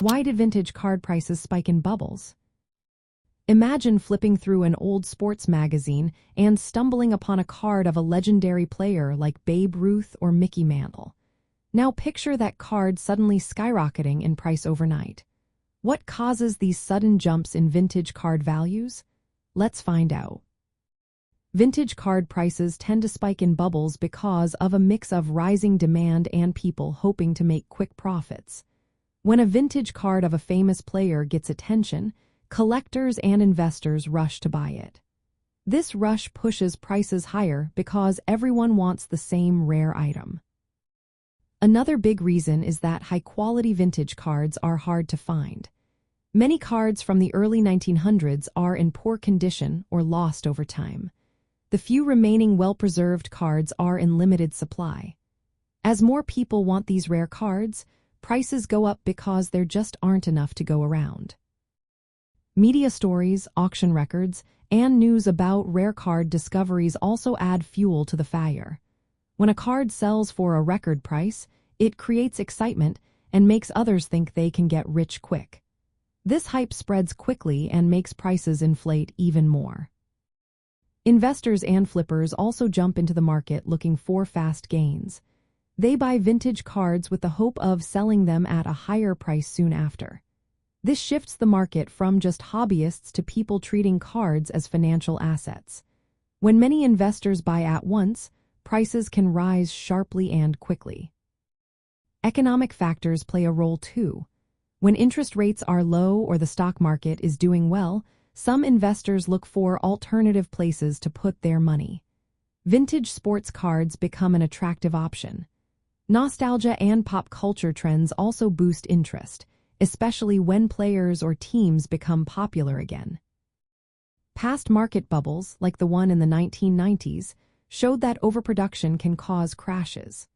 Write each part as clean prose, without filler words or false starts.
Why did vintage card prices spike in bubbles? Imagine flipping through an old sports magazine and stumbling upon a card of a legendary player like Babe Ruth or Mickey Mantle. Now picture that card suddenly skyrocketing in price overnight. What causes these sudden jumps in vintage card values? Let's find out. Vintage card prices tend to spike in bubbles because of a mix of rising demand and people hoping to make quick profits. When a vintage card of a famous player gets attention, collectors and investors rush to buy it. This rush pushes prices higher because everyone wants the same rare item. Another big reason is that high-quality vintage cards are hard to find. Many cards from the early 1900s are in poor condition or lost over time. The few remaining well-preserved cards are in limited supply. As more people want these rare cards, prices go up because there just aren't enough to go around. Media stories, auction records, and news about rare card discoveries also add fuel to the fire. When a card sells for a record price, it creates excitement and makes others think they can get rich quick. This hype spreads quickly and makes prices inflate even more. Investors and flippers also jump into the market looking for fast gains. They buy vintage cards with the hope of selling them at a higher price soon after. This shifts the market from just hobbyists to people treating cards as financial assets. When many investors buy at once, prices can rise sharply and quickly. Economic factors play a role too. When interest rates are low or the stock market is doing well, some investors look for alternative places to put their money. Vintage sports cards become an attractive option. Nostalgia and pop culture trends also boost interest, especially when players or teams become popular again. Past market bubbles, like the one in the 1990s, showed that overproduction can cause crashes.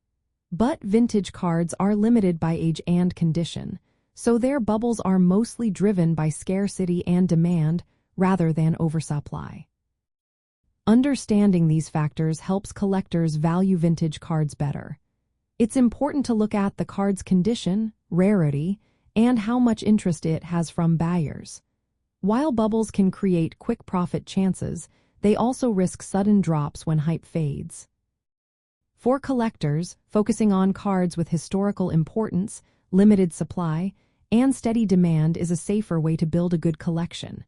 But vintage cards are limited by age and condition, so their bubbles are mostly driven by scarcity and demand rather than oversupply. Understanding these factors helps collectors value vintage cards better. It's important to look at the card's condition, rarity, and how much interest it has from buyers. While bubbles can create quick profit chances, they also risk sudden drops when hype fades. For collectors, focusing on cards with historical importance, limited supply, and steady demand is a safer way to build a good collection.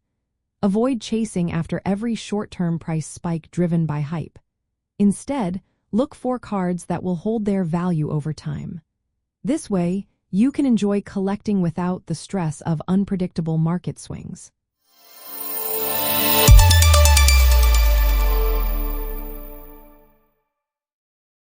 Avoid chasing after every short-term price spike driven by hype. Instead, look for cards that will hold their value over time. This way, you can enjoy collecting without the stress of unpredictable market swings.